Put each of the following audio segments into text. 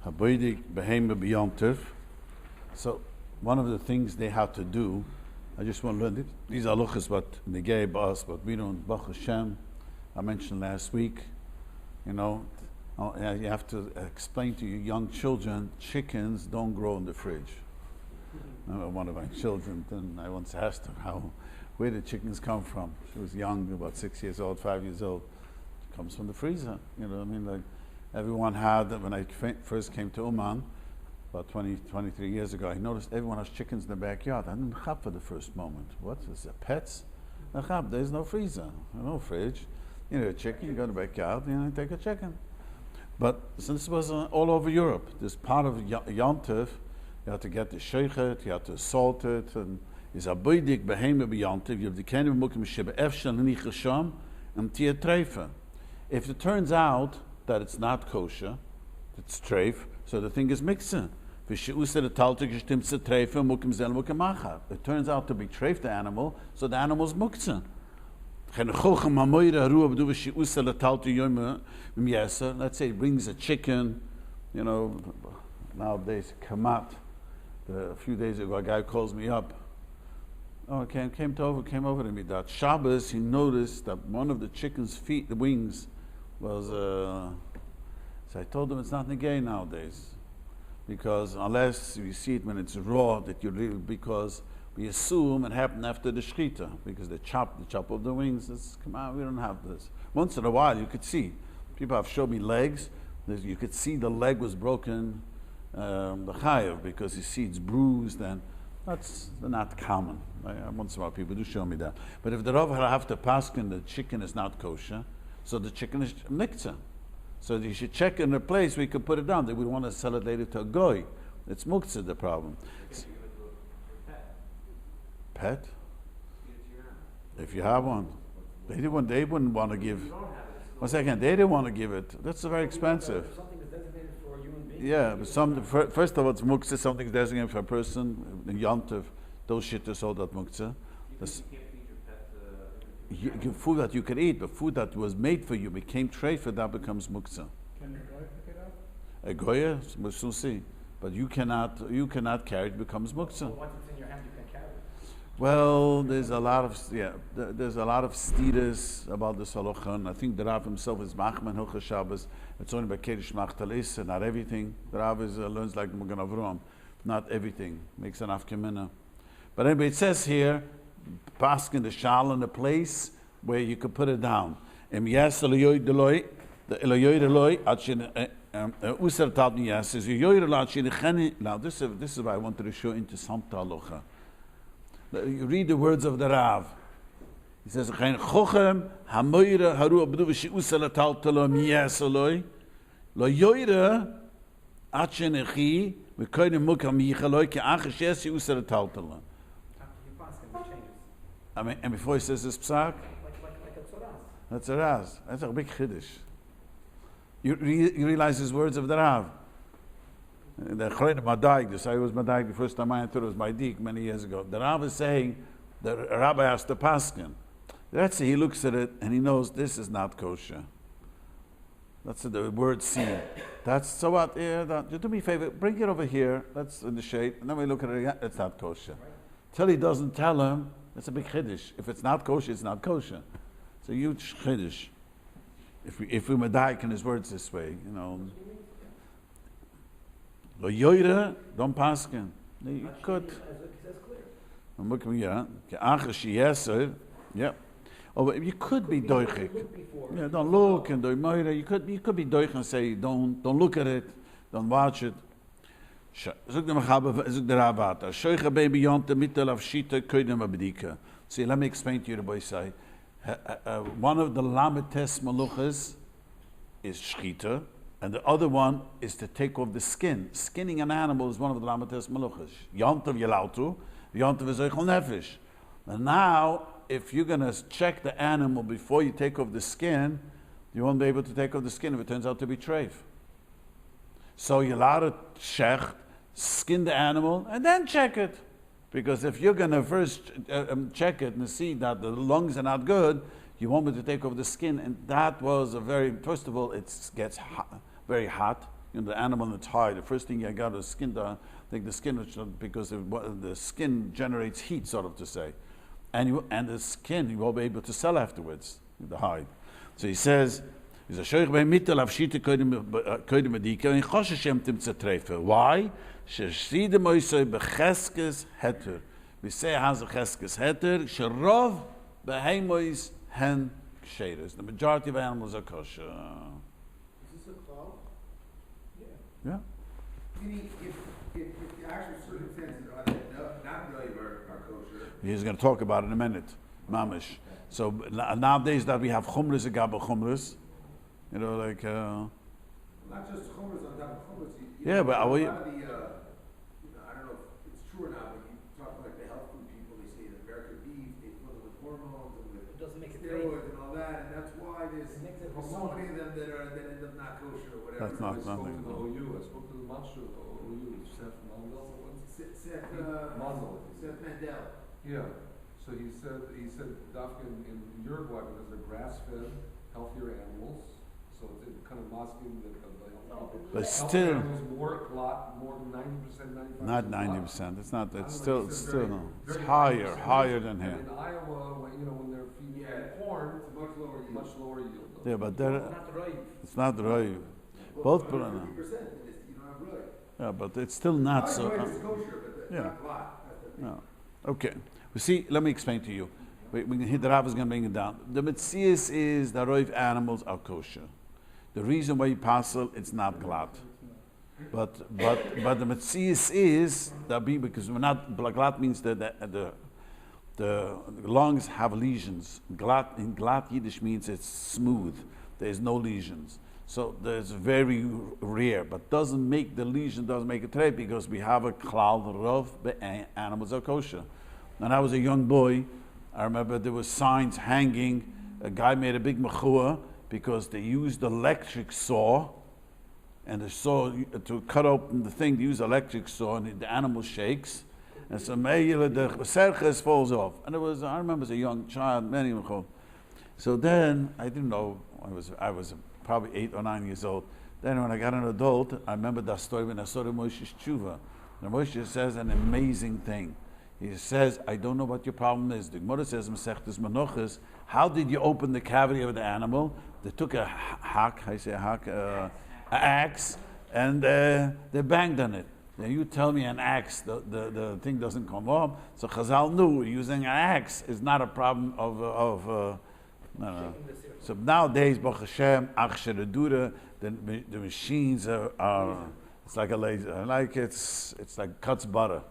Haboidik behema b'Yom Tov. So one of the things they have to do, I just want to learn these halachas what they gave us, but we don't. Baruch Hashem, I mentioned last week. You know, you have to explain to your young children, chickens don't grow in the fridge. One of my children, then I once asked her where did chickens come from? She was young, about 6 years old, 5 years old. It comes from the freezer. You know what I mean? Like everyone had, when I first came to Oman, about 23 years ago, I noticed everyone has chickens in the backyard. I didn't chap for the first moment. What is it, pets? There's no freezer, no fridge. You know, a chicken, you go to the backyard, you take a chicken. But since it was all over Europe, this part of Yom Tov, you have to get the sheichet, you have to salt it, and is a boidik behema b'Yom Tov. You have the kind of mukim sheba efshel nichasham and tia treifa. If it turns out that it's not kosher, it's treif, so the thing is mixing. It turns out to be treif the animal, so the animal is muktzah. Let's say it brings a chicken, you know, nowadays kamat. A few days ago, a guy calls me up. Oh, came over to me that Shabbos. He noticed that one of the chicken's feet, the wings, was. So I told him it's not negay nowadays, because unless you see it when it's raw, that you really, because we assume it happened after the shechita, because the chop of the wings. Come on, we don't have this. Once in a while, you could see. People have showed me legs. You could see the leg was broken. The chayav, because you see it's bruised, and that's not common. Once in a while people do show me that. But if the Rav have to paskin, the chicken is not kosher, so the chicken is miktzah. So you should check in a place where you can put it down. They would want to sell it later to a goy. It's muktzah the problem. Pet? If you have one. They wouldn't want to give. One second, they didn't want to give it. That's very expensive. Yeah, but first of all, it's muktzah, something is designated for a person. In Yom Tov, those shit is all that muktzah. You can't feed your pet food that you can eat, but food that was made for you became treif, that becomes muktzah. Can a goy pick it up? A goya, we'll soon see. But you cannot carry it, becomes muktzah. Well, once it's in your hand, you can carry it. Well, there's a lot of stidas about this Elchonon. I think the Rav himself is machman Hilchos Shabbos. It's only by Kiddush Machtalis and not everything. The Rav learns like Magen Avraham, not everything. Makes an afkemina. But anyway, it says here, paskin the shal in a place where you could put it down. Yes, Eloyoy Deloy, the Eloyoy Deloy, Usar Talmud Yes is Yoy Deloy. Now this is why I wanted to show into some halacha. You read the words of the Rav. He says, "Kein chochem hamoyre haru abdu v'shi'usel taltalo miyasaloi lo yoyre atchenechi v'koyne mukam yichaloi ke'ach shes shi'usel taltalo." I mean, and before he says this psak, like a tzara'as. That's a big chiddush. You realize his words of the Rav. The Chrein Madaik, this I was Madaik the first time I thought it was Maidik many years ago. The Rav is saying, the Rabbi asked the Paskin. Let's say he looks at it and he knows this is not kosher. That's the word seen. That's so what? Do me a favor, bring it over here. That's in the shade, and then we look at it again. It's not kosher. Till he doesn't tell him, that's a big chiddush. If it's not kosher, it's not kosher. It's a huge chiddush. If we Madaik in his words this way, you know. Lo yoyre, don't paskin. You could. Yeah. Oh, but you could be doichik. Yeah, don't look and do moira. You could be doich and say don't look at it, don't watch it. Zog the Mechaber, zog the Ravat. Shoycha baby yonte mitel av shita koydem abdika. See, let me explain to you the boy say. One of the lametes maluchas is shchita. And the other one is to take off the skin. Skinning an animal is one of the lamates maluchas. Yom Tov yelautu, Yom Tov is eichel nefesh. And now, if you're going to check the animal before you take off the skin, you won't be able to take off the skin if it turns out to be treif. So you're allowed to shecht, skin the animal, and then check it. Because if you're going to first check it and see that the lungs are not good, you won't be able to take off the skin. And that was first of all, it gets hot, very hot. the animal in its hide. The first thing you got is skin. Take the skin, because the skin generates heat, sort of to say, and the skin you will be able to sell afterwards. The hide. So he says, "Is a shoych by mitel avshite koydem medika and choshem tim zetrefer." Why? Sheside moisei becheskes heter. We say has a cheskes heter. Sherov behemois hen ksheres. The majority of animals are kosher. Is this a cloud? Yeah. Meaning, if the actual circumstances are that not really are kosher. He's going to talk about it in a minute, mamish. So nowadays that we have chumras and gabel chumras, like. Not just chumras on top of chumras. Yeah, but a lot of the, I don't know if it's true or not, but you talk to like the health food people, they say that American beef, they fill it with hormones and with It doesn't make it steroids and all that, and that's why there's It makes it so many of them that end up not kosher or whatever. That's not I spoke nothing. to the OU. I spoke to the master of the OU, Seth Mandel. Seth Mandel. Yeah. So he said Dafka in Uruguay, because they're grass-fed, healthier animals. So it kind of masking that But healthy still, animals more than 90%, 95%. not 90%. It's not. It's I still. don't know, he It's said still. very- No. It's very higher. high Higher than And here. in Iowa, when they're feeding corn, It's a much lower yield. much lower yield. Yeah, but there. Not right. It's not right. Well, Both, under but 50%, you don't have really. yeah, but it's still not so. It's kosher, but yeah. not a lot. That's the thing. No. Okay. We see. Let me explain to you. We can hit the Rav is going to bring it down. The mitzias is the roiv animals are kosher. The reason why you passel, it's not glad. But the mitzias is that because we're not glad means that the lungs have lesions. Glad in glad Yiddish means it's smooth. There's no lesions. So there's very rare, but doesn't make the lesion doesn't make a trade because we have a klal rov animals are kosher. When I was a young boy, I remember there was signs hanging. A guy made a big mechua because they used electric saw, and the saw to cut open the thing. They use electric saw, and the animal shakes, and so the serches falls off. And I remember as a young child, many mechua. So then I didn't know. I was probably 8 or 9 years old. Then when I got an adult, I remember that story when I saw the Moshe's tshuva. The Moshe says an amazing thing. He says, I don't know what your problem is. The Gemara says, Masechtas Manochas, how did you open the cavity of the animal? They took a axe, and they banged on it. Now you tell me an axe, the thing doesn't come up. So Chazal knew using an axe is not a problem of no. So nowadays, Baruch Hashem, Achsheredura, the machines are it's like a laser, like it's like cuts butter,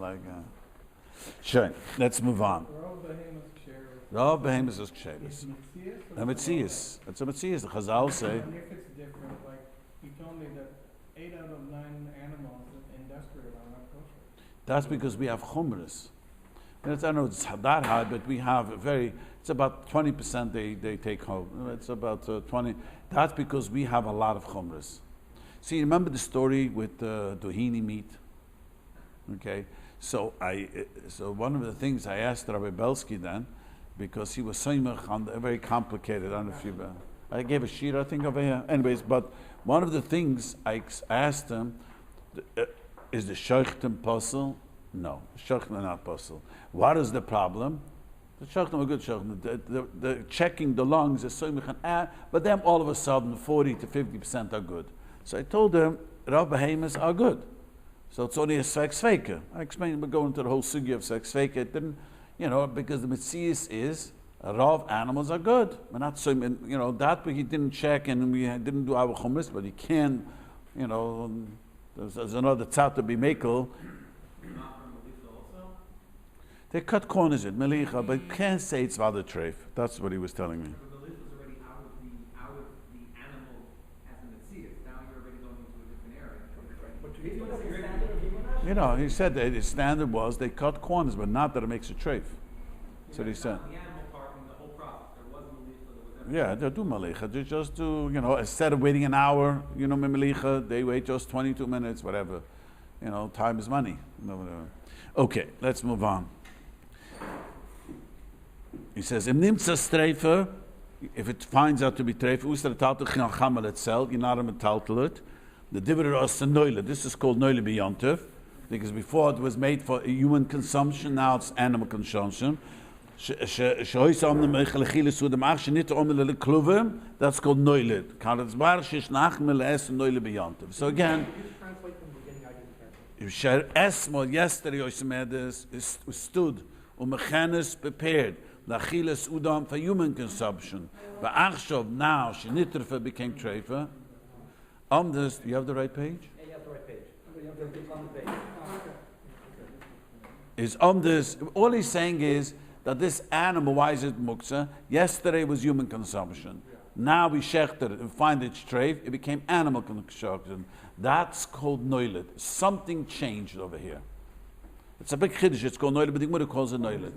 like. Sure, let's move on. Rav behemoth is ksheris. A mitzias. It's a mitzias. The Chazal say. And if it's different, like you told me that 8 out of 9 animals industrial are not kosher. That's because we have chumras. I don't know it's that high, but we have it's about 20% they take home. It's about 20. That's because we have a lot of chumras. See, remember the story with the dohini meat? Okay. So one of the things I asked Rabbi Belsky then, because he was soymach on very complicated. I don't know if you. I gave a sheet, I think, over here. Anyways, but one of the things I asked him is the sheichtim puzzle. No, sheichtim are not puzzle. What is the problem? The sheichtim are good sheichtim. The checking the lungs is soymach, but then all of a sudden 40 to 50% are good. So I told him Rav behemoths are good. So it's only a sex faker. I explained, we're going to the whole sugya of sex faker. It didn't, because the mitzias is, raw animals are good. We're not so, that he didn't check and we didn't do our chumras, but he can, there's another tzat to be makel. They cut corners in melicha, but you can't say it's vada treif. That's what he was telling me. He said that his standard was they cut corners, but not that it makes a treif. That's what he said. The animal part in the whole process, there was malicha, Yeah, they do malicha. They just do, instead of waiting an hour, malicha, they wait just 22 minutes, whatever. Time is money. Okay, let's move on. He says, Im nimtza if it finds out to be treifer, ustra taltel chan chamel itself, you're not a metaltelet. The dividend of noile. This is called noile b'yontiv, because before it was made for human consumption, now it's animal consumption. That's called noile. So again, Translate from the beginning, I didn't catch it. Esmol yesterday Oisemedes stood mechanis prepared lachilas udam for human consumption. But Achshov now Shenitrfa became treifa. This, you have the right page? Yeah, you have the right page. You have the on the page. Is this all he's saying is that this animal, why is it muksa? Yesterday was human consumption. Now we shechter it and find it's treif, it became animal consumption. That's called noilet. Something changed over here. It's a big chiddush, it's called noilet, but the Gemara calls it noilet.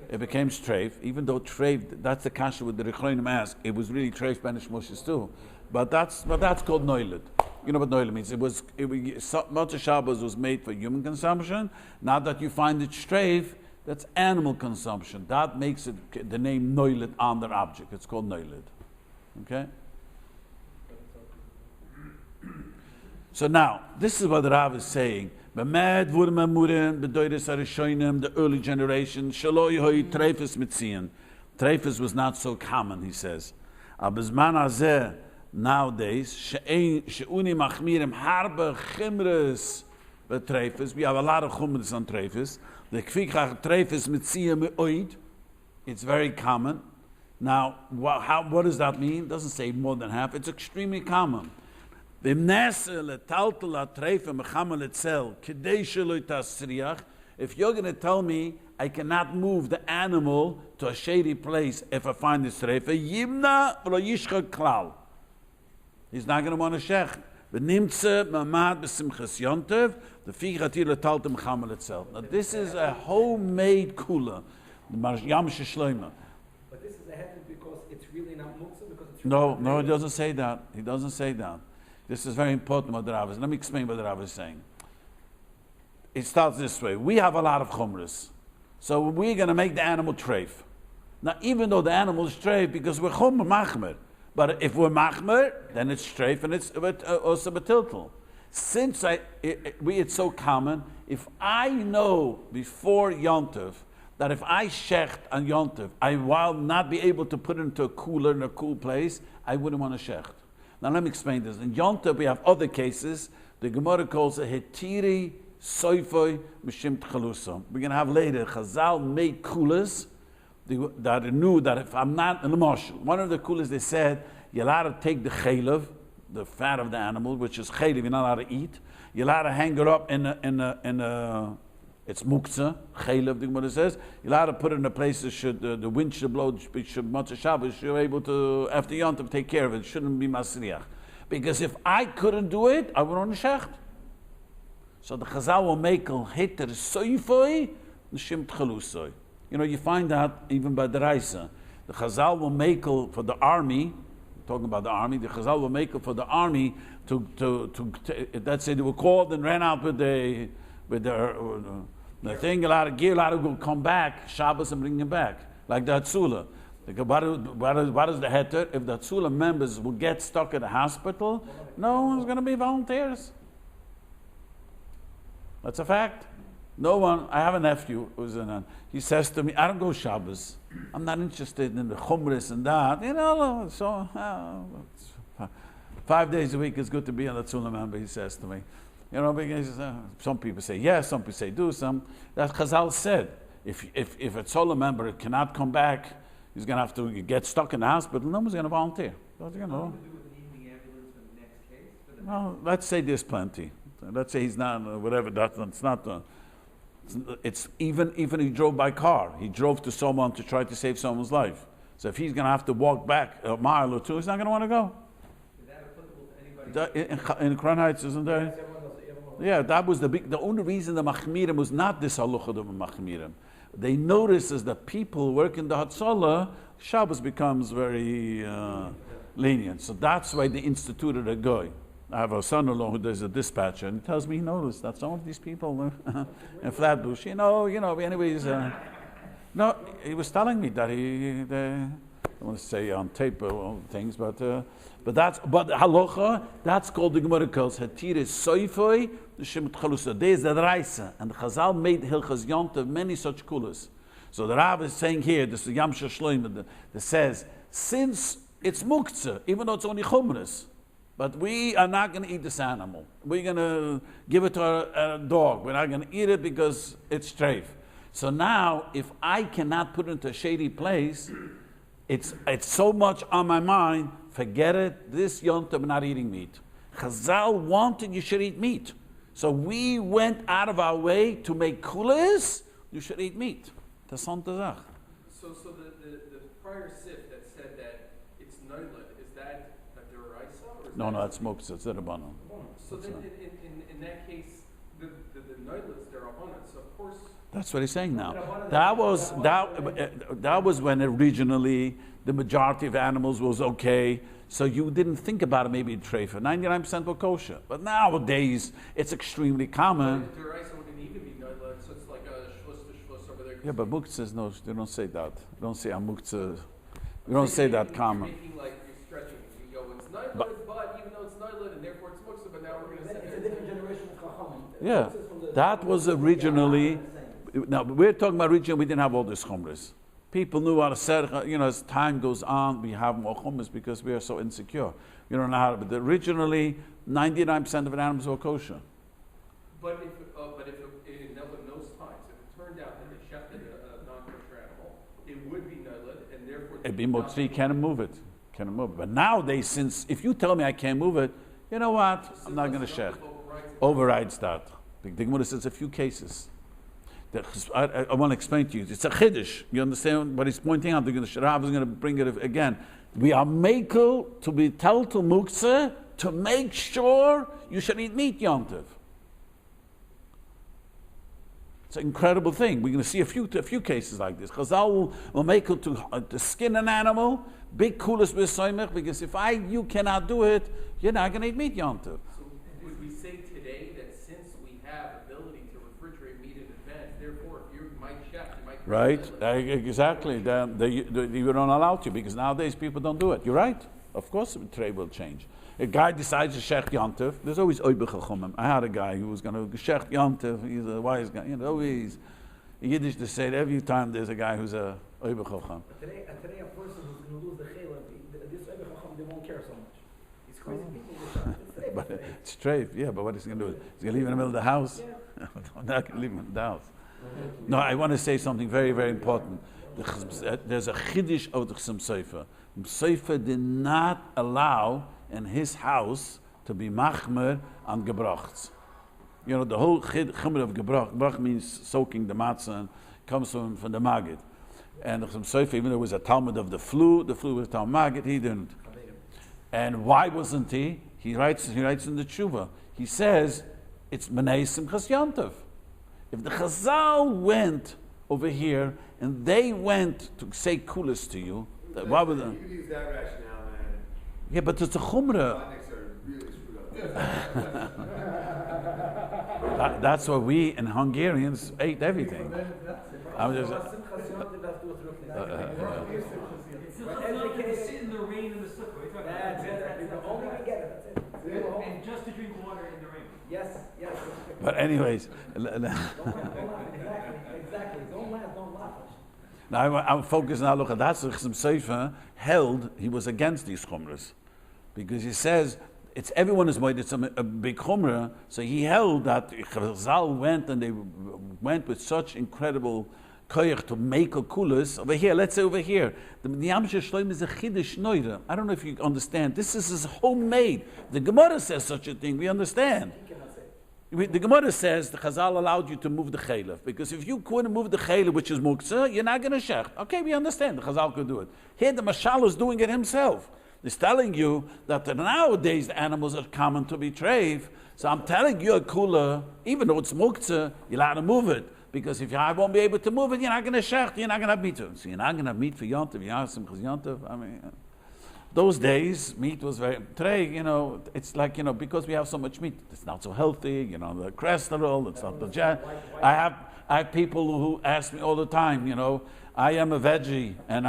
It became treif, even though treif, that's the kasha with the Elchonon ask, it was really treif banish Moshes too. But that's called noilet. You know what noilet means? Motzei Shabbos was made for human consumption. Now that you find it treif, that's animal consumption. That makes it the name noilet on their object. It's called noilet. Okay? So now, this is what the Rav is saying. The early generation, treifus was not so common, he says. Nowadays, we have a lot of chumras on treifus. The kfikach treifus mitzion me'oid, it's very common. Now, what does that mean? It doesn't say more than half. It's extremely common. If you're going to tell me I cannot move the animal to a shady place if I find this treifa, yimna v'lo yishchak klal. He's not going to want to shech. V'nimtze mamad b'simchas yontev, the fichatir letalta mechamel itself. Now this is a homemade kula, yam sheshloima. But this is a heter because it's really not muksa, because it's No, he doesn't say that. He doesn't say that. This is very important what the Rav is. Let me explain what the Rav is saying. It starts this way. We have a lot of chumras. So we're going to make the animal treif. Now, even though the animal is treif, because we're chumr machmer. But if we're machmer, then it's treif and it's also betiltel. Since it's so common, if I know before Yom Tov that if I shecht on Yom Tov, I will not be able to put it into a cooler in a cool place, I wouldn't want to shecht. Now let me explain this. In Yom Tov we have other cases. The Gemara calls it hetiri soifoi mishim tchalusa. We're going to have later Chazal made kulas that knew that if I'm not in the marshal, one of the kulas they said you're allowed to take the chaylev, the fat of the animal, which is chaylev, you're not allowed to eat. You're allowed to hang it up in a it's muktzah, chaylev, the Gemara says. You're allowed to put it in a place that should, the wind should blow, should Motzei Shabbos, you're able to, after Yom Tov, take care of it. It shouldn't be masriach. Because if I couldn't do it, I would on the shecht. So the Chazal will make a heter soifoi, l'shim tchalusoi. You know, you find that even by the Raisa. The Chazal will make for the army, talking about the army, the Chazal will make for the army to let's say they were called and ran out with the thing, a lot of gear, a lot of will come back, Shabbos and bring him back, like the Hatzula. What is the heter? If the Hatzula members will get stuck at the hospital, no one's going to be volunteers. That's a fact. No one. I have a nephew who's he says to me, I don't go Shabbos. I'm not interested in the chumras and that. You know, so 5 days a week is good to be on the Hatzula member, he says to me. You know, because some people say yes, some people say do some. That Chazal said, if a Tzollah member cannot come back, he's going to have to get stuck in the hospital. No one's going to volunteer. You know. Well, let's say there's plenty. Let's say he's not whatever. That's not. It's even he drove by car. He drove to someone to try to save someone's life. So if he's going to have to walk back a mile or two, he's not going to want to go. Is that applicable to anybody? In Crown Heights, isn't there? Yeah, that was the only reason the Machmirim was not this halacha of the Machmirim. They noticed as the people work in the Hatzalah, Shabbos becomes very lenient. So that's why they instituted a goy. I have a son-in-law who does a dispatcher, and he tells me he noticed that some of these people in Flatbush, anyways. No, he was telling me that don't want to say on tape all things, but halacha, that's called the Gemara calls Hatir Soifoi, the Shemut Chalusa. There's the Raisa, and the Chazal made Hilchas Yom Tov many such kulas. So the Rabbi is saying here, this is Yam Shashloim, that says, since it's muktzah, even though it's only chumras, but we are not going to eat this animal. We're going to give it to a dog. We're not going to eat it because it's treif. So now, if I cannot put it into a shady place, it's so much on my mind, forget it, this Yom Tov, I'm not eating meat. Chazal wanted you should eat meat. So we went out of our way to make kulas, you should eat meat. That's on the Zach. So the prior sif that said that it's noilad, is that a deraisa or is No, that it's muktzah, it's derabbanan. So then in that case, the noilad's derabbanan, so of course. That's what he's saying now. That was when originally the majority of animals was okay, so you didn't think about it maybe treifa. 99% were kosher. But nowadays, it's extremely common. Deraisa wouldn't even be noilad, so it's like a shvus to shvus over there. Yeah, but muktzah is no, they don't say that. They don't say muktzah. We don't say that common. You're making like, you're stretching it. You go, it's noilad, but even though it's noilad, and therefore it's muktzah, but now we're going to say It's a different generation of chachamim. Yeah, that was originally. Now we're talking about originally. We didn't have all these chumras. People knew how to say. As time goes on, we have more chumras because we are so insecure. You don't know how to. But originally, 99% of the animals were kosher. But if in those times, if it turned out that they shechted a non-kosher animal, it would be noilad, and therefore It'd be motzi, can't move it. Can't move it. But nowadays, since if you tell me I can't move it, you know what? I'm not going to shech. Overrides that. The Gemara says a few cases. I want to explain to you. It's a chiddush. You understand what he's pointing out? The Rav is going to bring it again. We are makel to be told to muktzah to make sure you should eat meat Yom Tov. It's an incredible thing. We're going to see a few cases like this. Chazal will make it to skin an animal, big kulas b'soymech, because if you cannot do it, you're not going to eat meat Yom Tov. So would we say today that since we have ability to refrigerate meat in advance, therefore if you might chef, you might... Right, exactly. You don't allow to, because nowadays people don't do it. You're right. Of course the trade will change. A guy decides to shech Yom Tov. There's always oibeh chachomim. I had a guy who was going to shech Yom Tov. He's a wise guy. Always Yiddish to say it every time there's a guy who's a oibeh chacham. Today a person who's going to lose the chayla, this oibeh chacham, they won't care so much. It's crazy people. But it's treif, yeah. But what is he going to do? He's going to leave in the middle of the house. Yeah. I'm not going to leave him in the house. No, I want to say something very, very important. There's a chiddush of the Chasam Sofer. Sofer did not allow in his house to be machmer on gebrachts. The whole chumra of gebrach. Gebrach means soaking the matzah, and comes from the magid. And the Chasam Sofer, even though it was a Talmud of the flu was Talmud magid, he didn't. And why wasn't he? He writes in the tshuva. He says it's menei simchas Yom Tov. If the Chazal went over here and they went to say kulas to you, why would they? You could use that rationale, man. Yeah, but it's a chumrah. Botniks are really screwed up. That's why we and Hungarians ate everything. I'm just. It's not to sit in the rain in the sukkah. That's it. The only we get it. That's it. And just to drink water in the rain. Yes. But anyways, Don't laugh. Exactly. Don't laugh. now I'm focusing on look at that's the Chasam Sofer held he was against these chumras because he says it's everyone is made it's a big chumrah, so he held that Chazal went and they went with such incredible koyach to make a kulas over here. Let's say over here, the Yam Shloim is a chiddush noida. I don't know if you understand. This is homemade. The Gemara says such a thing. We understand. The Gemara says the Chazal allowed you to move the chaylev because if you couldn't move the chaylev, which is muktzah, you're not going to shech. Okay, we understand. The Chazal could do it. Here, the Mashal is doing it himself. He's telling you that nowadays the animals are common to be treif. So I'm telling you a kula, even though it's muktzah, you're allowed to move it. Because if I won't be able to move it, you're not going to shech, you're not going to have meat. So you're not going to have meat for Yom Tov, Yom Tov. I mean, those days, meat was very, today, it's like, because we have so much meat, it's not so healthy, the cholesterol, it's not the jet. I have people who ask me all the time, I am a veggie, and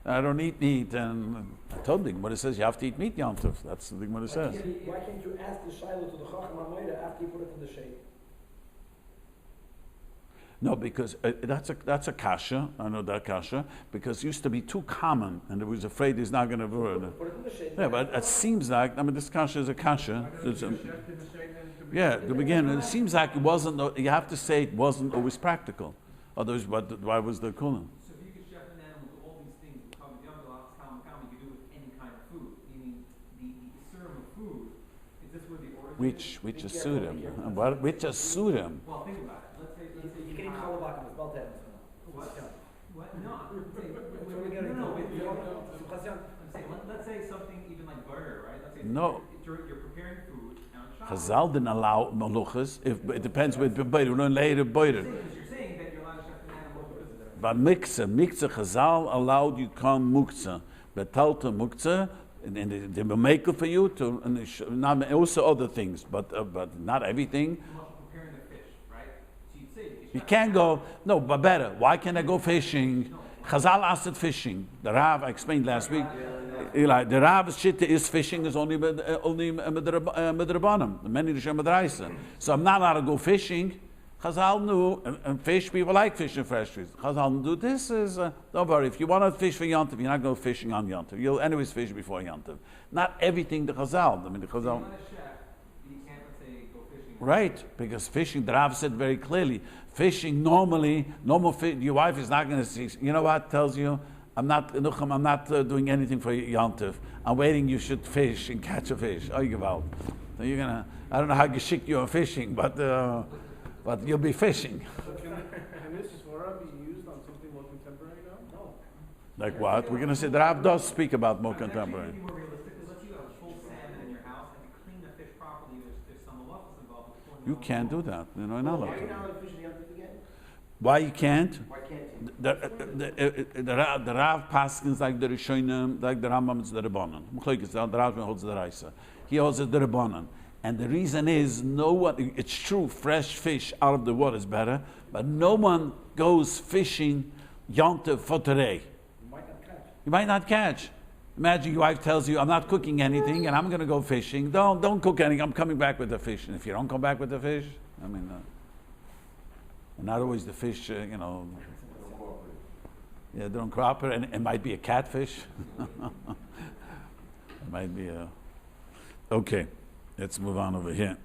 I don't eat meat, and I told the Gemara says you have to eat meat Yom Tov. That's what the Gemara says. Why can't you ask the Shiloh to the Chacham HaMoida after you put it in the shade? No, because that's a kasha. I know that kasha because it used to be too common, and it was afraid he's not going to. Put it in the shade. Yeah, but it seems like this kasha is a kasha. It's a- Chef in the shade and to be- yeah, to begin, it seems like it wasn't. You have to say it wasn't always practical. Otherwise, why was the kulan? So if you could chef an animal to all these things, you could do it with any kind of food. Meaning the serum of food, is this where the origin Which is surim? What? Which is surim? Well, think about it. Let's say You can eat have- chalabak with Baltan. What? What? No, I'm saying, That's what we're getting no, to. I'm saying, let's say something even like butter, right? Let's say No. you're preparing food, and on Shabbos, Chazal didn't allow maluchas. If it depends with beiter. We don't later beiter. because you're saying that you're allowed to chef an animal because of that. But mikzeh Chazal allowed you come muktzah, but talta muktzah, and they will make it for you to, and not also other things, but not everything. Preparing the fish, right? So you'd say You can't go. No, but better. Why can't I go fishing? Chazal asked it fishing. The Rav I explained last week. Eli, the Rav's shit is fishing is only midrabanim. The many Rishonim Madraisa. So I'm not allowed to go fishing. Chazal knew, and fish people like fishing fresh fish. Chazal knew this is. Don't worry. If you want to fish for Yom Tov, you're not going fishing on Yom Tov. You'll anyways fish before Yom Tov. Not everything the Chazal. I mean the Chazal. you're not a chef, you can't, let's say, go fishing. Right, because fishing, the Rav said very clearly, fishing normally, your wife is not going to see. You know what? Tells you, I'm not doing anything for Yom Tov. I'm waiting. You should fish and catch a fish. Oh, you about? So you're gonna. I don't know how geschikt you are fishing, but you'll be fishing. Can this Svara be used on something more contemporary now? No. Like what? We're gonna say the Rav does speak about more contemporary. Actually, more realistic, because let's say you have a full salmon in your house, and to clean the fish properly, there's some halachas involved. before You can't do that. You know, not Why are allowed you to. not allowed to fish in Yom Tov again? Why you can't? Why can't you? The Rav Paskins like the Rishonim, like the Rambam is the Rabbanan. The Rav holds the Raisa. He holds the Rabbanan. And the reason is, no one, it's true, fresh fish out of the water is better, but no one goes fishing Yom Tov for today. You might not catch. You might not catch. Imagine your wife tells you, I'm not cooking anything and I'm going to go fishing. Don't cook anything, I'm coming back with the fish. And if you don't come back with the fish, I mean, not always the fish, yeah, they don't cooperate, and it might be a catfish. It might be a... Okay, let's move on over here.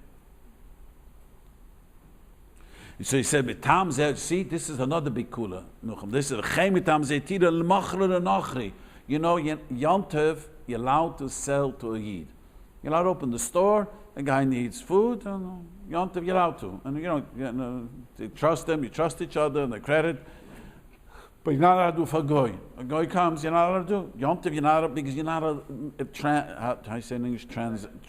So he said, see, this is another big kula. This is you know, Yom Tov, you're allowed to sell to a Yid. You're allowed to open the store, a guy needs food, and Yom Tov, you're allowed to. And you trust them, you trust each other, and the credit. But you're not allowed to do for a goy. A goy comes, you're not allowed to do. Yom Tov, you're not allowed, because you're not how I say in English,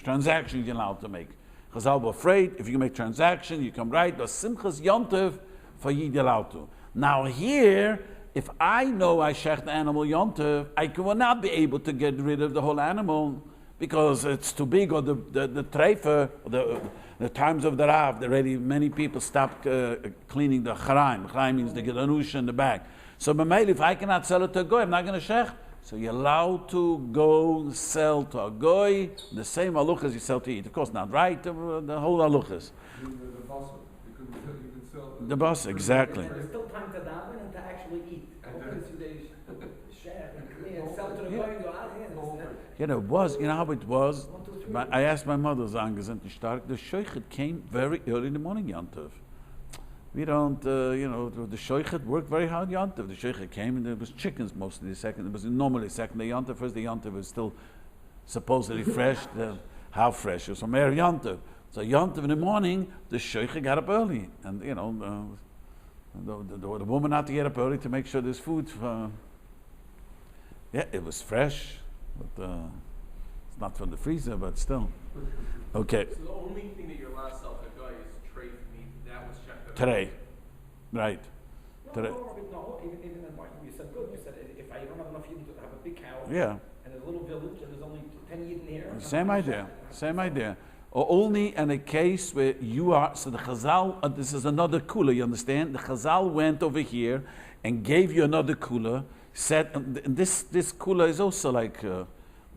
transactions you're allowed to make. Chazal were afraid, if you make transaction, you come right, but Simchas Yom Tov, for Yid, you're allowed to. Now here, if I know I shech the animal Yom Tov, I will not be able to get rid of the whole animal because it's too big, or the treifer, the times of the Rav, already many people stopped cleaning the charaim. Charaim means the gedanusha in the back. So if I cannot sell it to a goy, I'm not going to shech. So you're allowed to go sell to a goy the same haluchas you sell to eat. Of course, not right, the whole haluchas. The basar. You can sell The bus, exactly. And there's still time to daven and to actually eat. Open it 2 days. Share and clean and sell it to the guy and go, You know how it was? I asked my mother, the Shochet came very early in the morning, Yom Tov. We don't, the Shochet worked very hard, Yom Tov. The Shochet came and there was chickens mostly the second. It was normally second day Yom Tov. First day Yom Tov was still supposedly fresh. How fresh? It was from Erev Yom Tov. So Yom Tov in the morning, the Shochet got up early. And, the woman had to get up early to make sure there's food. It was fresh, but it's not from the freezer, but still. Okay. So the only thing that you're allowed to sell to a guy is treif meat. That was checked out. Today. Right. Today. No, even in Martin, you said good. You said if I don't have enough Yidden to have a big cow, Yeah. and a little village, and there's only 10 Yidden here. Same idea. Same idea. Or only in a case where you are, so the Chazal, this is another kula, you understand? The Chazal went over here and gave you another kula, said, and this kula is also like,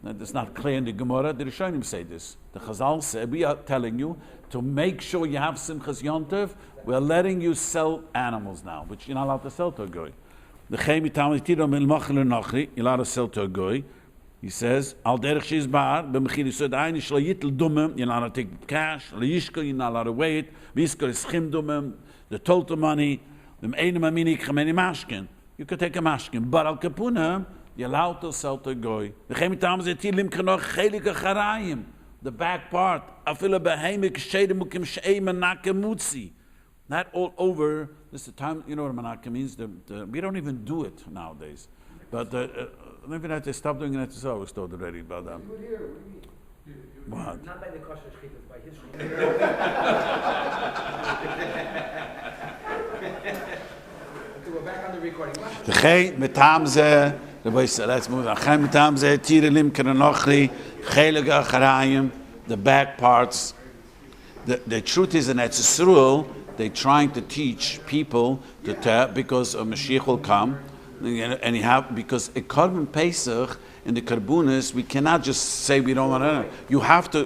it's not clear in the Gemara, the Rishonim say this. The Chazal said, we are telling you to make sure you have Simchas Yom Tov, we're letting you sell animals now, which you're not allowed to sell to a goy. The Chemi Talmud Tiram El Machel Nachri, you're allowed to sell to a goy. He says, Al derech she's bar, b'mechir yisod ayin, shlo yitl dumem, you're not allowed to take cash, leyishko, you're not allowed to wait, v'yisko is chim dumem, the total money, the einem aminik chameni mashkin. You could take a mashkin, but al kapuna, you're allowed to sell to a goy. The Chemi Talmud Tilim Kenoch Chelik Acharayim, the back part, afila behemik shedem ukim she'ei menake mutzi. Not all over. This is the time, you know what a menake means? We don't even do it nowadays. But maybe that they stop doing it. I was told already about that. What? Not by the kosher shchitas, by his shchitas. Okay, we're back on the recording. Let's move on. The back parts. The truth is, in Eretz Yisrael, they're trying to teach people because a Mashiach will come. And because a Korban Pesach in the Karbunas, we cannot just say we don't want to. You have to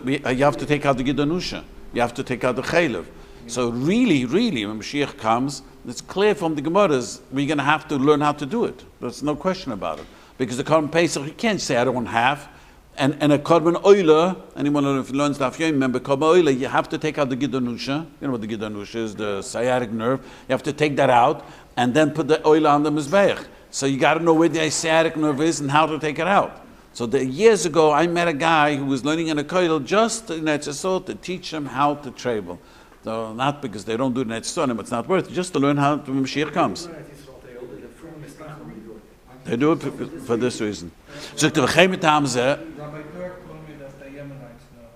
take out the Gidanusha. You have to take out the Chaylev. So really, when Mashiach comes, it's clear from the Gemaras, we're going to have to learn how to do it. There's no question about it. Because the Korban Pesach, you can't say I don't have. And a Korban Oila, anyone who learns Daf Yomi, remember Korban Oila, you have to take out the Gidanusha. You know what the Gidanusha is, the sciatic nerve. You have to take that out and then put the Oila on the Mizbeach. So you got to know where the sciatic nerve is and how to take it out. So years ago, I met a guy who was learning in a kollel just in Eretz Yisrael to teach him how to travel. So not because they don't do it in Eretz Yisrael, it's not worth it, just to learn how when Mashiach comes. They do it for this reason. So the Rabbi Turk told me that the Yemenites know.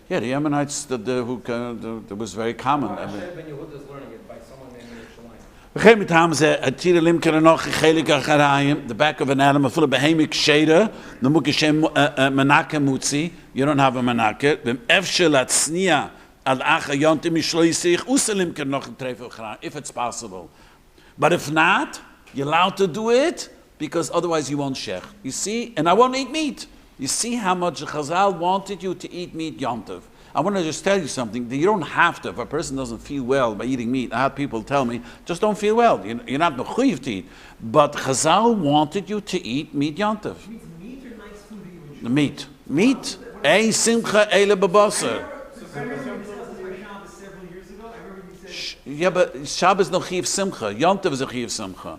Yeah, the Yemenites that was very common. I mean, Ben Yehuda is learning it by someone named the back of an animal full of behemic sheda, the mukashem menake mutzi. You don't have a menake. If it's possible, but if not, you're allowed to do it because otherwise you won't shech. You see, and I won't eat meat. You see how much Chazal wanted you to eat meat Yom Tov. I want to just tell you something. You don't have to. If a person doesn't feel well by eating meat, I had people tell me, just don't feel well. You're not mechuyev to eat. But Chazal wanted you to eat meat Yom Tov. Meat or nice food that you would Meat. Meat. Ein simcha ele babasar. several years ago, I remember you said Yeah, but Shabbos no chiv simcha. Yom Tov is a chiv simcha.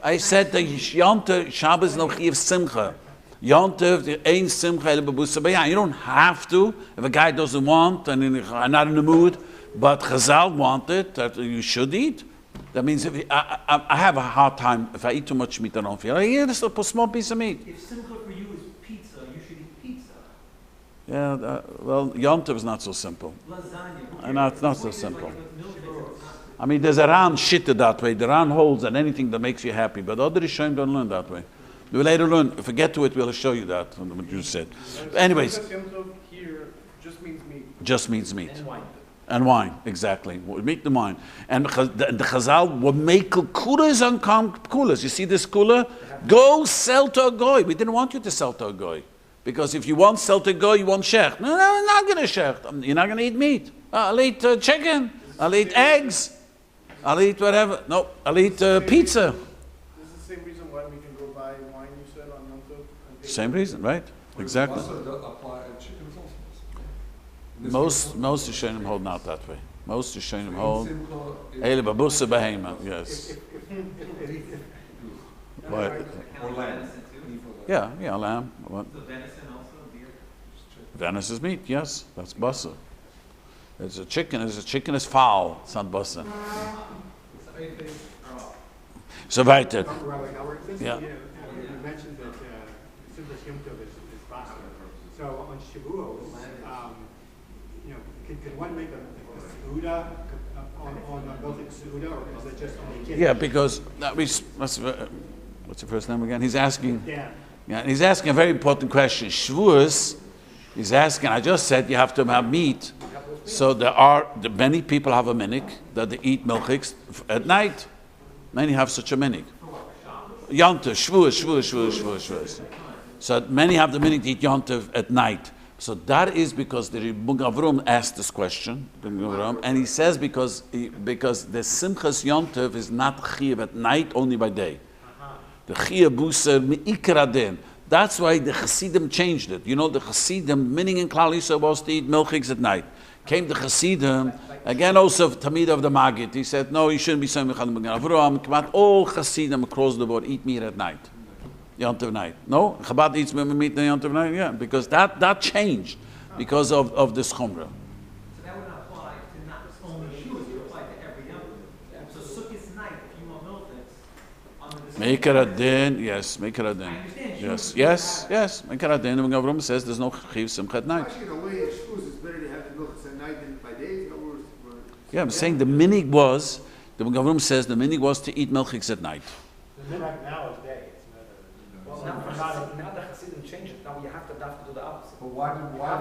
I said that Yom Tov, Shabbos no chiv simcha. Yom Tov, ein simcha ele babusar. But yeah, you don't have to. If a guy doesn't want and not in the mood, but Chazal wanted that you should eat. That means if I have a hard time if I eat too much meat, I don't feel. I eat just a small piece of meat. if simcha for you is pizza, you should eat pizza. Yeah, well, Yom Tov is not so simple. Lasagna. No, it's not so simple. Like with milk or it's not. I mean, there's a Ran shitted that way. The Ran holds that anything that makes you happy, but other Rishonim don't learn that way. We'll later learn. If we get to it, we'll show you that, what you said. Anyways. Yom Tov here just means meat. Just means meat. And wine. And wine, exactly. Meat and wine. And the Chazal will make kulas and kulas. You see this kula? Go sell to a goy. We didn't want you to sell to a goy. Because if you want to sell to a goy, you want shech. No, I'm not going to shech. You're not going to eat meat. I'll eat chicken. I'll eat eggs. I'll eat whatever. No, I'll eat pizza. This is the same reason why we can go buy wine, you said, on Yom Tov? and take Same reason, right? Exactly. Most Rishonim hold not that way. Most Rishonim hold Eile babusa behema. Yes. What? Or lamb. Yeah, lamb. What? The venison also, deer. Venison is meat. Yes, that's basa. It's a chicken. A chicken is fowl. It's not basa. So weiter. Rabbi Howard, since Yeah. you mentioned that Simchas Yom Tov is Basar, so on Shavuos, can one make a Seuda on Belchik Seuda, or is it just on the kid? Yeah, because what's your first name again? He's asking. Dan. Yeah, he's asking a very important question. Shavuos, he's asking. I just said you have to have meat. So many people have a minik that they eat milchiks at night. Many have such a minik. For Yontif, Shavuos. So many have the minute to eat Yontif at night. So that is because the Rebbe Avrum asked this question, and he says because the Simchas Yontif is not Chiyuv at night, only by day. The Chiyuv Buser Me'ikar Adin. That's why the Chassidim changed it. You know, the Chassidim, meaning in Klal Yisrael, was to eat milchiks at night. Came the Chassidim, again also Tamid of the Maggid. He said, no, you shouldn't be saying Mechad Magen Avram. All Chassidim across the board eat meat at night. Yontiv night. No? Chabad eats meat on Yontiv night? Yeah, because that changed because of this Chumrah. So that would not apply to not only Shavuos, it would apply to every Yom Tov. So Sukkot's night, if you want milchiks, under the Make it a din, yes, make it a din. Yes, make it a din. The Avram says there's no Chiv Simcha at night. Actually, in a way, it's better to have the milk at night than by day. Yeah, I'm saying the minig was, the Avram says the minig was to eat milchiks at night. The right now is day. Well, now the Hasidim changed it. Now you have to do the opposite. But why?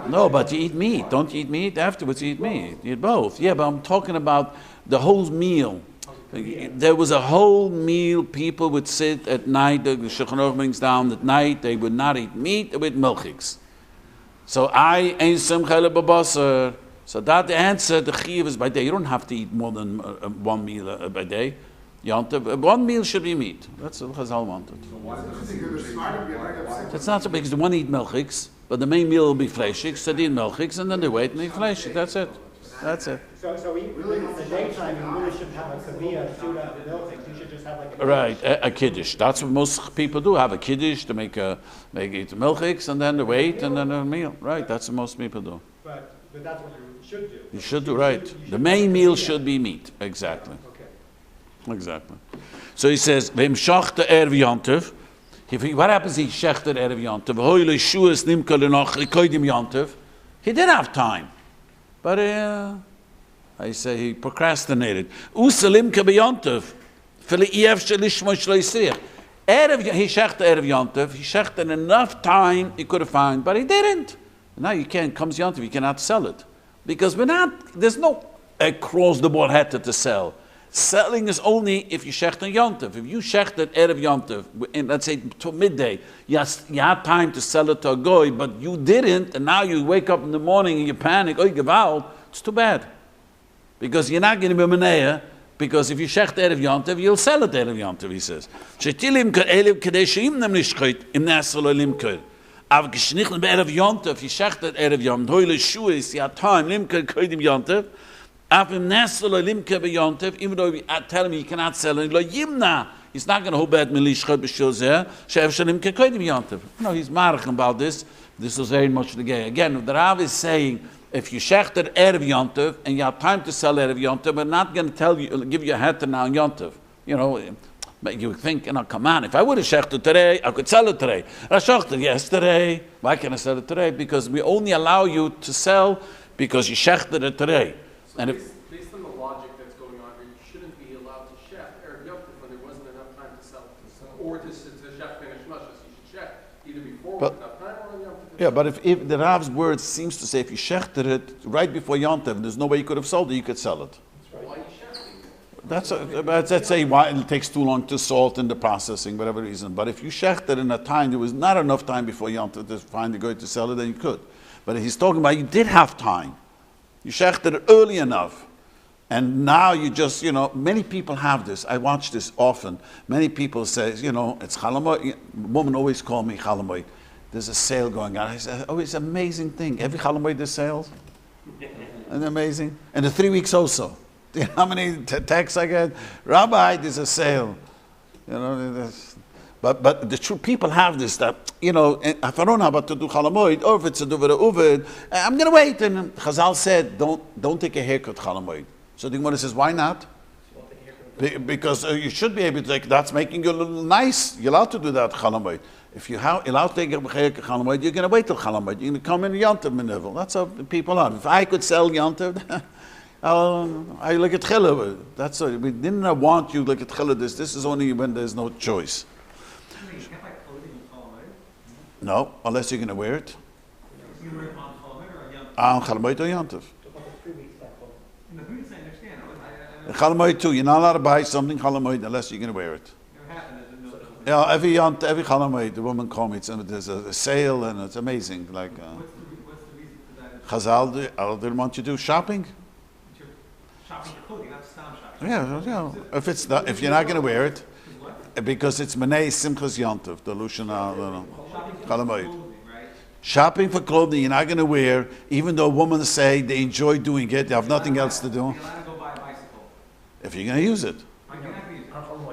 No, but you eat meat. Don't you eat meat? Afterwards you eat meat. You eat both. Yeah, but I'm talking about the whole meal. There was a whole meal. People would sit at night. The Shulchan Aruch brings down at night. They would not eat meat. They would eat milchiks. So I ain't simcha lebabasar. So that the answer, the chiyuv is by day. You don't have to eat more than one meal by day. One meal should be meat. That's what Chazal wanted. So why does it That's not so big, because the one eat milchiks, but the main meal will be fleishiks, so they eat milchiks, and then they wait and eat fleishik. That's it. So we really in the daytime you really shouldn't have a kaviyah shoot out the milchiks. You should just have like a Right, a kiddush. That's what most people do. Have a kiddush to make eat the milchiks, and then they wait, and then a meal. Right, that's what most people do. But that's what you should do. You should do right. The main meal should be meat. Exactly. Okay. Exactly. So he says, "V'im shachter erev yontiv." What happens? He shachter erev yontiv. V'hoyle shuas nimka lenoch koydim yontiv. He did have time, but I say he procrastinated. Usalimka beyontiv. Filiyev shelishmo shleisrich. He shachter erev yontiv. He shachter enough time he could have found, but he didn't. Now you can't. Comes yontiv, you cannot sell it because there's no across the board heter to sell. Selling is only if you shecht on Yontif. If you shecht at Erev Yontif, let's say to midday, you had time to sell it to a goy, but you didn't, and now you wake up in the morning and you panic, oh, gewalt, it's too bad. Because you're not going to be meneya, because if you shecht Erev Yontif, you'll sell it Erev Yontif, he says. Shetilim k'elev k'dei she'im nem nishchit, im nesel olim k'el. Av g'shnichlen be'erev Yontif, you shecht at Erev Yontif, hoyle shuis, you had time, lim k'edim Yontif, even though we tell him he cannot sell it, he's not going to hold bad milishcha b'shil zeh. No, he's marachim about this. This is very much the gay. Again, the Rav is saying, if you shechter erev yontiv and you have time to sell erev yontiv, we're not going to give you a heter now in yontiv. You know, but you think, come on, if I would have shechted today, I could sell it today. I shechted yesterday. Why can't I sell it today? Because we only allow you to sell because you shechted it today. So based on the logic that's going on here, you shouldn't be allowed to chef Erev Yom Tov when there wasn't enough time to sell or to chef finish mushes. You should chef either before with enough time or on Yom Tov. Yeah, but if the Rav's word seems to say if you shechted it right before Yom Tov, there's no way you could have sold it, you could sell it. Why are you chefing? Let's say why it takes too long to salt in the processing, whatever reason. But if you shechted in a time, there was not enough time before Yom Tov to find the guy to sell it, then you could. But he's talking about you did have time. You shechted it early enough. And now you just, many people have this. I watch this often. Many people say, it's Chalamoid. Women always call me Chalamoid. There's a sale going on. I say, oh, it's an amazing thing. Every Chalamoid there's sales. Isn't it amazing? And the 3 weeks also. Do you know how many texts I get? Rabbi, there's a sale. But the true people have this, that, if I don't know about to do Chalamoid, or if it's a Duver Uvid, I'm going to wait. And Chazal said, don't take a haircut Chalamoid. So the Gemara says, why not? Because you should be able to take, that's making you a little nice. You're allowed to do that Chalamoid. If you're allowed to take a haircut Chalamoid, you're going to wait till Chalamoid. You're going to come in Yontiv Menevel. That's how people are. If I could sell Yontiv, I look at Chila. That's all. We didn't want you to look at Chila. This is only when there's no choice. No, unless you're going to wear it. You wear it on Chalamoid or Yom Tov? On Chalamoid or Yontiv. In the Buddhist, I understand. Chalamoid too. You're not allowed to buy something Chalamoid unless you're going to wear it. Never happened. Yeah, every Chalamoid, the woman called me. There's a sale and it's amazing. Like What's the reason for that? Chazal didn't want you to do shopping. You're shopping for clothing, not stam shopping. Yeah. If you're not going to wear it, What? because it's Menei Simchas Yom Tov, the Lushana, Shopping for Chalamoid. clothing, right? Shopping for clothing you're not going to wear, even though women say they enjoy doing it, they have nothing else to do. You're allowed to go buy a bicycle. If you're going to use it, You're not gonna use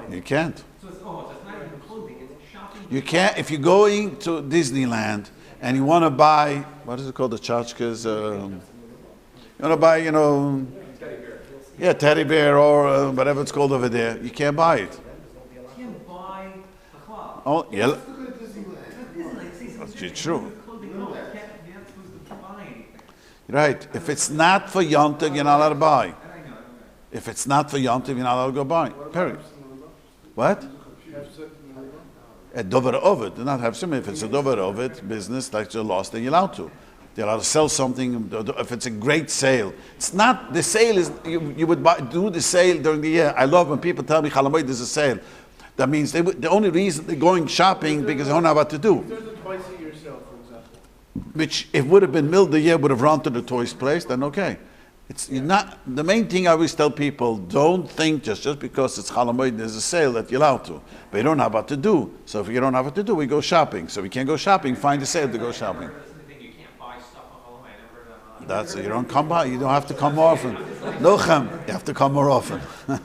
it. you can't. So it's not even clothing, it's shopping. You can't, if you're going to Disneyland and you want to buy, what is it called, the tchotchkes? You want to buy, teddy bear or whatever it's called over there. You can't buy it. You can't buy a cloth. Oh, yeah, Look at Disneyland. that's true. Clothing, no, you're not supposed to buy anything. Right. If it's not for Yom Tov, you're not allowed to buy. That I know. If it's not for Yom Tov, you're not allowed to go buy. Period. What? A dover ovid. Do not have some. If it's a dover ovid business, like you're lost, then you're allowed to. They're allowed to sell something. If it's a great sale, it's not the sale is you would do the sale during the year. I love when people tell me Chalamoid there's a sale. That means the only reason they're going shopping because they don't know what to do. There's a twice a year sale, for example. Which if would have been middle of the year would have run to the toys place, then okay. You're not the main thing I always tell people, don't think just because it's Chalamoid there's a sale that you're allowed to. But you don't have what to do. So if you don't have what to do, we go shopping. So we can't go shopping, find a sale to go shopping. You can't buy stuff on Halloween. I never heard of that. That's it. You don't come by, you don't have to come more often. No chem, you have to come more often. You're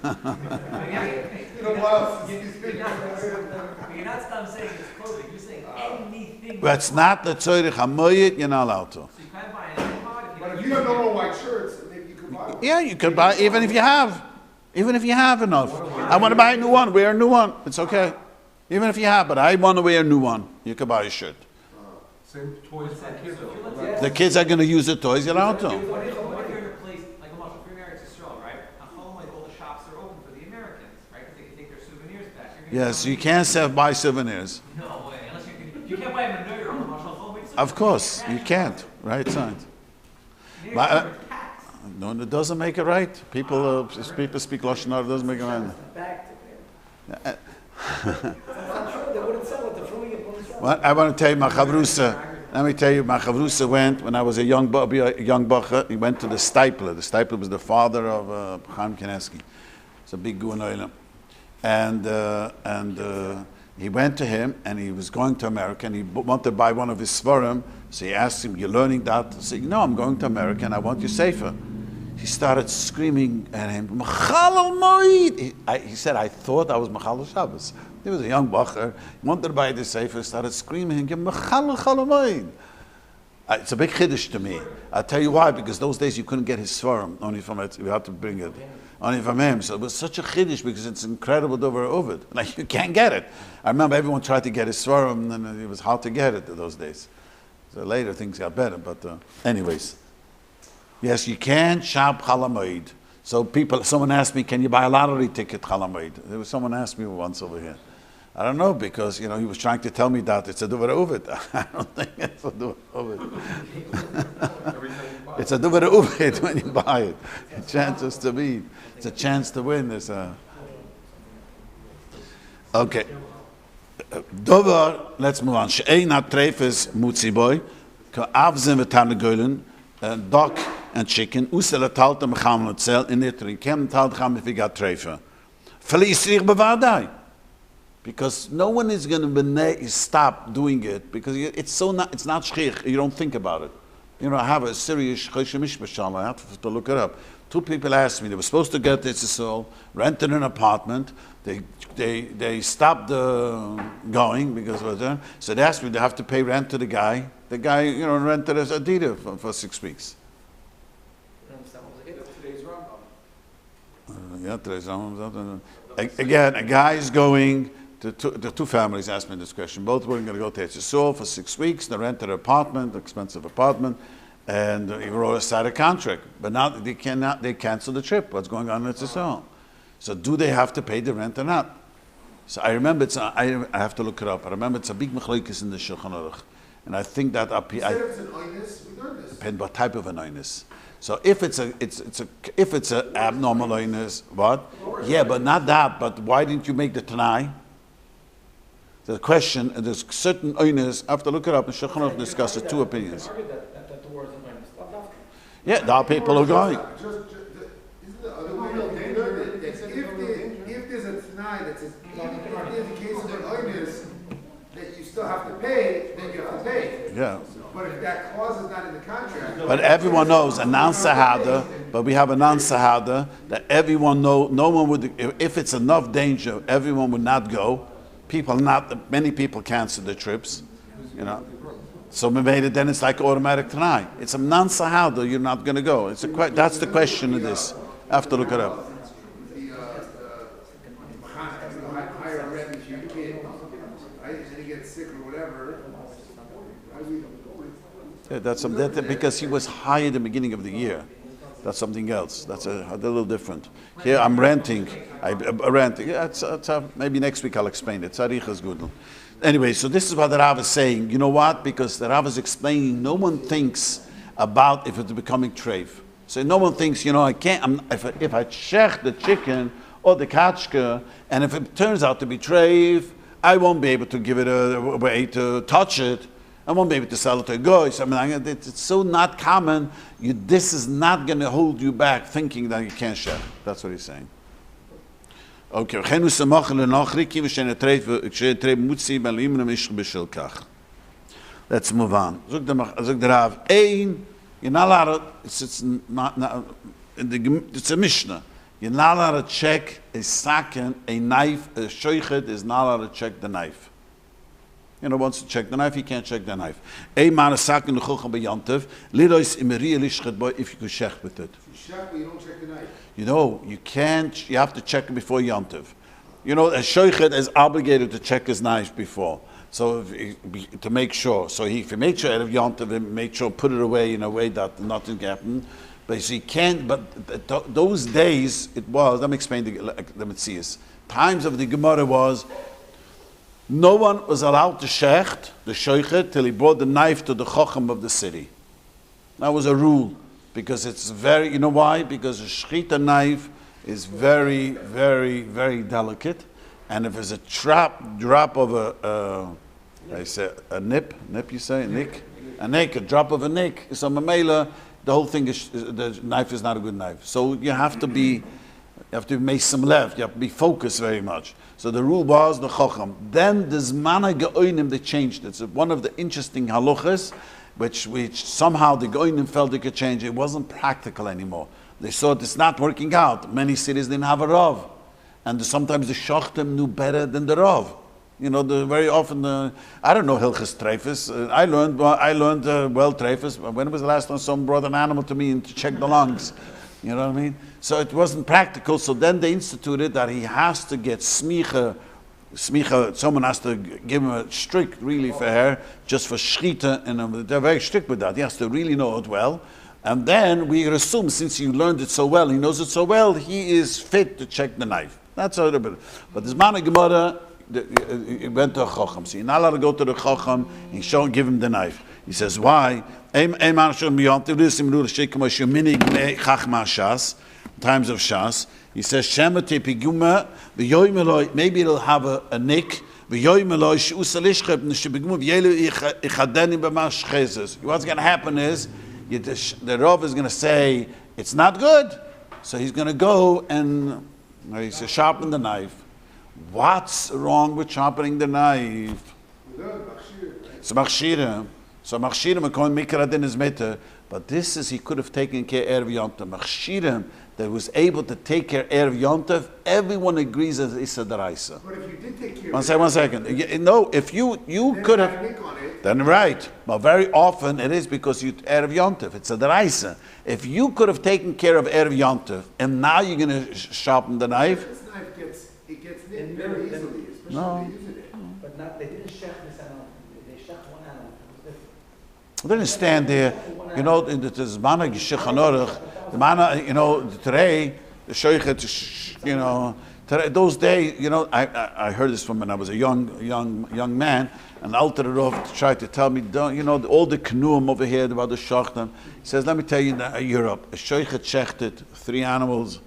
not stop saying it's clothing. You're saying anything. But it's not the tzorich hamoyed, you're not allowed to. So you can't buy an iPod But if you have no more white shirts, maybe you could buy one. Yeah, you could buy, even if you have enough. I want to buy a new one, wear a new one, it's okay. Even if you have, but I want to wear a new one, you could buy a shirt. Same toys for kids though. The kids are going to use the toys, you're allowed to. What if you're in a place, like a if you're married to Israel, right? On Halloween, all the shops are open for the Americans, right? Because they can take their souvenirs back. Yes, you can't buy souvenirs. No way, unless you can't buy a manure on Halloween. Of course, you can't, right side. But, no, it doesn't make it right. People speak Lashon Hara, it doesn't make it right. They wouldn't sell it. They're throwing it on the shelf. Well, I want to tell you, my chavrusa. Let me tell you, my chavrusa went when I was a young bacher. He went to the Stipler. The Stipler was the father of Chaim Kanievsky. It's a big guan olam. And he went to him, and he was going to America, and he wanted to buy one of his svarim. So he asked him, "You're learning that?" He said, "No, I'm going to America, and I want your sefer." He started screaming at him, "Machal al-Moed!" He said, "I thought I was Machal Shabbos." He was a young bacher. He wanted to buy the sefer. Started screaming, "Machal al-Moed!" It's a big chiddush to me. I'll tell you why. Because those days you couldn't get his svarim only from it. You had to bring it only from him. So it was such a chiddush because it's incredible over Ovid. Like you can't get it. I remember everyone tried to get his svarim, and it was hard to get it in those days. So later things got better. But anyways. Yes, you can shop Chalamoid. So someone asked me, can you buy a lottery ticket Chalamoid? There was someone asked me once over here. I don't know, because he was trying to tell me that it's a duvar uvid. I don't think it's a duvar uvid. It's a duvar uvid when you buy it. A chance to beat. It's a chance to win. Okay. Dover, let's move on. She'ein ha-trefes mutziboy, ka'avzim v'tarnagolen, duck and chicken, usel talta mecham l'tzel, in it, kem talta cham if you got trefe. Feliz rich bevadai. Because no one is going to stop doing it, because it's not shchich, you don't think about it. I have a serious choshe mishpashal, I have to look it up. 2 people asked me, they were supposed to get this soul, rented an apartment, they stopped going because of it. So they asked me, they have to pay rent to the guy. The guy, rented us a dealer for 6 weeks. Today's Rambam. Yeah, today's Rambam. Again, a guy is going. The 2 families asked me this question. Both were going to go to Etzisol for 6 weeks. They rented an apartment, expensive apartment, and he wrote a contract. But now they canceled the trip. What's going on in Etzisol? So do they have to pay the rent or not? So I remember I have to look it up. I remember it's a big mechlokes in the Shulchan Aruch, and I think that up here. It's an oinus, we learned this. Depends what type of an oinus. So if it's a abnormal oinus, what? Yeah, but not that. But why didn't you make the Tanai? The question, there's certain oiners, I have to look it up, and Shulchan Aruch discusses two opinions. That the war is an oinus. Not dafka. Yeah, there are people who are going. Isn't the other way that if there's a t'nai that says, even if there's a case of an oinus, that you still have to pay, then you have to pay. Yeah. But if that clause is not in the contract. But everyone knows a non-sahada, but we have a non-sahada that everyone know, no one would, if it's enough danger, everyone would not go. Many people cancel the trips, you know. So we made it, then it's like automatic tonight. It's a non-sahada, you're not going to go. That's the question of this. I have to look it up. Hire a Rebbe for your kid, right? And he gets sick or whatever. Yeah, that's because he was hired at the beginning of the year. That's something else. That's a little different. Here I'm renting. Renting. Yeah, maybe next week I'll explain it. Tzarich is good. Anyway, so this is what the Rav is saying. You know what? Because the Rav is explaining, no one thinks about if it's becoming treif. So no one thinks, I can't, if I check the chicken or the kachka, and if it turns out to be treif, I won't be able to give it a way to touch it. I won't be able to sell it to a guy. It's so not common. This is not going to hold you back thinking that you can't share. That's what he's saying. Okay. Let's move on. You're not allowed to, it's a Mishnah. You're not allowed to check a sakin, a knife, a shoichet is not allowed to check the knife. Wants to check the knife, he can't check the knife. If you could check with it. You don't check the knife. You can't, you have to check it before Yom Tov. A shoichet is obligated to check his knife before. So to make sure. So if he made sure out of Yom Tov, he made sure put it away in a way that nothing happened. But he can't, but those days it was, let me explain the Metzias. Times of the Gemara was, no one was allowed to shecht, the shoichet, till he brought the knife to the chacham of the city. That was a rule, because it's very, you know why? Because a shechita knife is very, very, very delicate, and if there's a drop of a nip, you say, a drop of a nick, so mamela, the whole thing is, the knife is not a good knife. So you have to make some left, you have to be focused very much. So the rule was the chacham. Then the zmana geoinim, they changed it. It's one of the interesting halachas, which somehow the geoinim felt they could change. It wasn't practical anymore. They saw it's not working out. Many cities didn't have a rav, and sometimes the shachtim knew better than the rav. Very often, I don't know hilchas treifus. I learned treifus. When was the last time someone brought an animal to me and to check the lungs? You know what I mean? So it wasn't practical. So then they instituted that he has to get smicha. Someone has to give him a strict, really fair, just for shchita, and they're very strict with that. He has to really know it well. And then we assume, since he learned it so well, he knows it so well, he is fit to check the knife. That's a little bit. But this man Gemara, he went to a chacham. So you're not allowed to go to the chacham and give him the knife. He says, why? Times of Shas, he says, Shemate piguma, maybe it'll have a nick. What's going to happen is, the Rav is going to say, it's not good. So he's going to go and he says, sharpen the knife. What's wrong with sharpening the knife? It's machshira. So machshirim according mikra din is meta, but this is he could have taken care of Yom Tov. Machshirim that was able to take care of Yom Tov, everyone agrees that it's a deraisa. But if you did take care one second. If you could have, then right. But very often it is because you Erev Yom Tov. It's a deraisa. If you could have taken care of Erev Yom Tov, and now you're going to sharpen the knife. This knife gets nicked very easily, especially No. if they use it. But not, they didn't shech this animal. They shech one animal. I didn't stand there, in the Zmana Shulchan Aruch, the mana, today, the shoichet, today, those days, I heard this from when I was a young man, and Alter Rav tried to tell me, all the knuim over here about the shachtam. He says, let me tell you, in Europe, a shoichet shechted 3 animals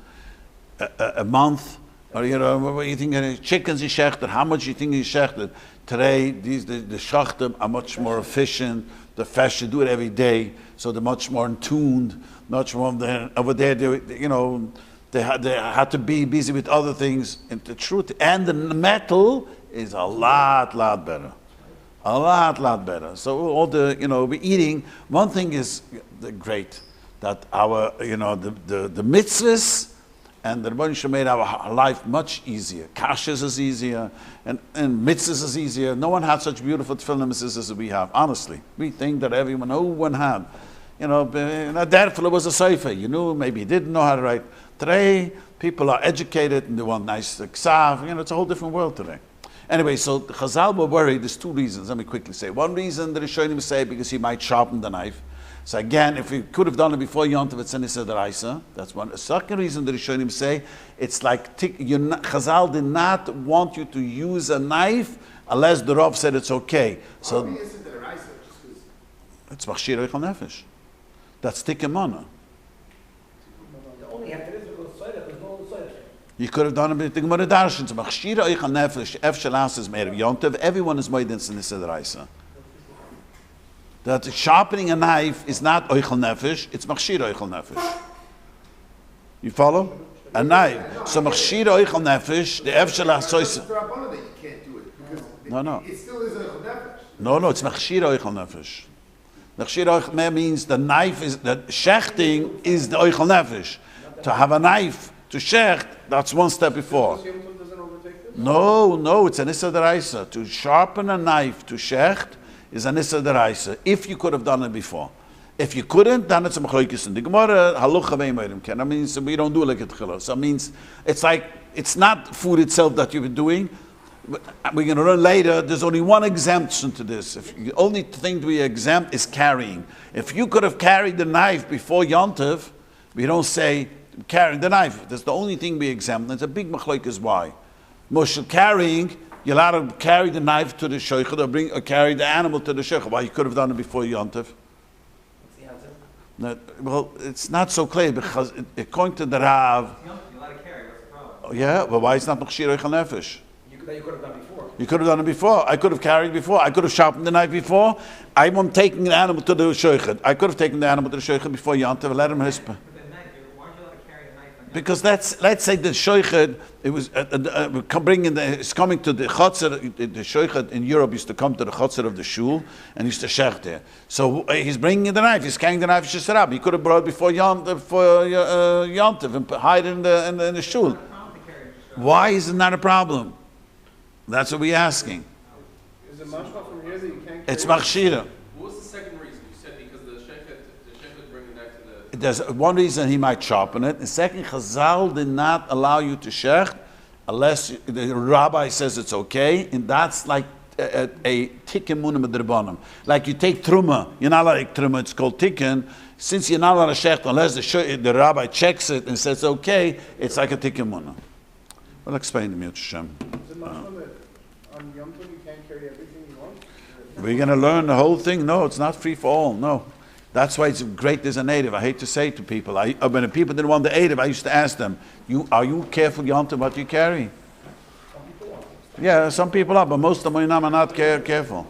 a month, or what do you think, chickens he shechted, how much you think he shechted? Today, the shachtim are much more efficient. The fashion do it every day, so they're much more in tuned. Much more over there. They had to be busy with other things. And the truth and the metal is a lot better. A lot better. So all we're eating. One thing is great that our the mitzvahs and the Rabbi made our life much easier. Kashas is easier, and mitzvahs is easier. No one had such beautiful tefillin mitzvahs as we have. Honestly, we think that no one had. That fellow was a sefer. You knew, maybe he didn't know how to write. Today, people are educated and they want nice ksav. It's a whole different world today. Anyway, so Chazal were worried. There's two reasons. Let me quickly say. One reason the Rishonim say because he might sharpen the knife. So again, if he could have done it before Yom Tov, it's an Issa D'Oraisa. That's one. The second reason the Rishonim say, it's like, Chazal did not want you to use a knife unless the Rav said it's okay. So it's Machshir Eichel Nefesh. That's Tikkun Mana. You could have done it with the Gemara Darshan. So Machshir Eichel Nefesh, Ef Shalas is made of Yom Tov. Everyone is made in Issa D'Oraisa. That sharpening a knife is not Eichel Nefesh, it's Machshir Eichel Nefesh. You follow? A knife. So Machshir Eichel Nefesh, the Ef Shalas Soisa. You can't do it because No. It still is Eichel Nefesh. No, it's Machshir Eichel Nefesh. Machshir Eichel Nefesh means the knife is, the shechting is the Eichel Nefesh. To have a knife to shecht, that's one step before. No, it's an Issa D'Oraisa. To sharpen a knife to shecht is an Issa D'Oraisa, if you could have done it before. If you couldn't, then it's a Mechoikis. The Gemara, Halacha V'Yom Tov, I mean, so we don't do like it Tchila. So it means, it's not food itself that you've been doing. We're going to learn later, there's only one exemption to this. The only thing we exempt is carrying. If you could have carried the knife before Yom Tov, we don't say carrying the knife. That's the only thing we exempt. It's a big Mechoikis why. Moshe carrying, you're allowed to carry the knife to the sheikhah or carry the animal to the sheikhah. Why you could have done it before Yom Tov? What's the answer? Well, it's not so clear because according to the Rav, You're allowed to carry. What's the problem? yeah, but why is not Machshir Eichel Nefesh? You could have done before. You could have done it before. I could have carried before. I could have sharpened the knife before. I'm taking the animal to the sheikhah. I could have taken the animal to the sheikhah before Yom Tov. Let him hisp. Because let's say the sheikhah, it was it's coming to the chotzer. The sheikhah in Europe used to come to the chotzer of the shul and used to shech there. So he's bringing the knife. He's carrying the knife. Shesarab. He could have brought it before Yom Tov and hide it in the shul. Why is it not a problem? That's what we're asking. Is it mashma from here that you can't? It's machshira. What was the second reason? You said because the sheikh would bring it back to the. There's one reason he might sharpen it. The second, Chazal did not allow you to shecht unless the rabbi says it's okay, and that's like a tikkun munah b'derbanim. Like you take truma, you're not allowed to take truma. It's called tikkun. Since you're not allowed to shecht unless the rabbi checks it and says okay, it's like a tikkun munah. I'll explain to me, Hashem. Is it mashma that on Yom Tov you can't carry everything you want? We're going to learn the whole thing? No, it's not free for all. No. That's why it's great there's a native. I hate to say to people, when people didn't want the native, I used to ask them, are you careful, Yom Tov, what you carry? Yeah, some people are, but most of them are not careful.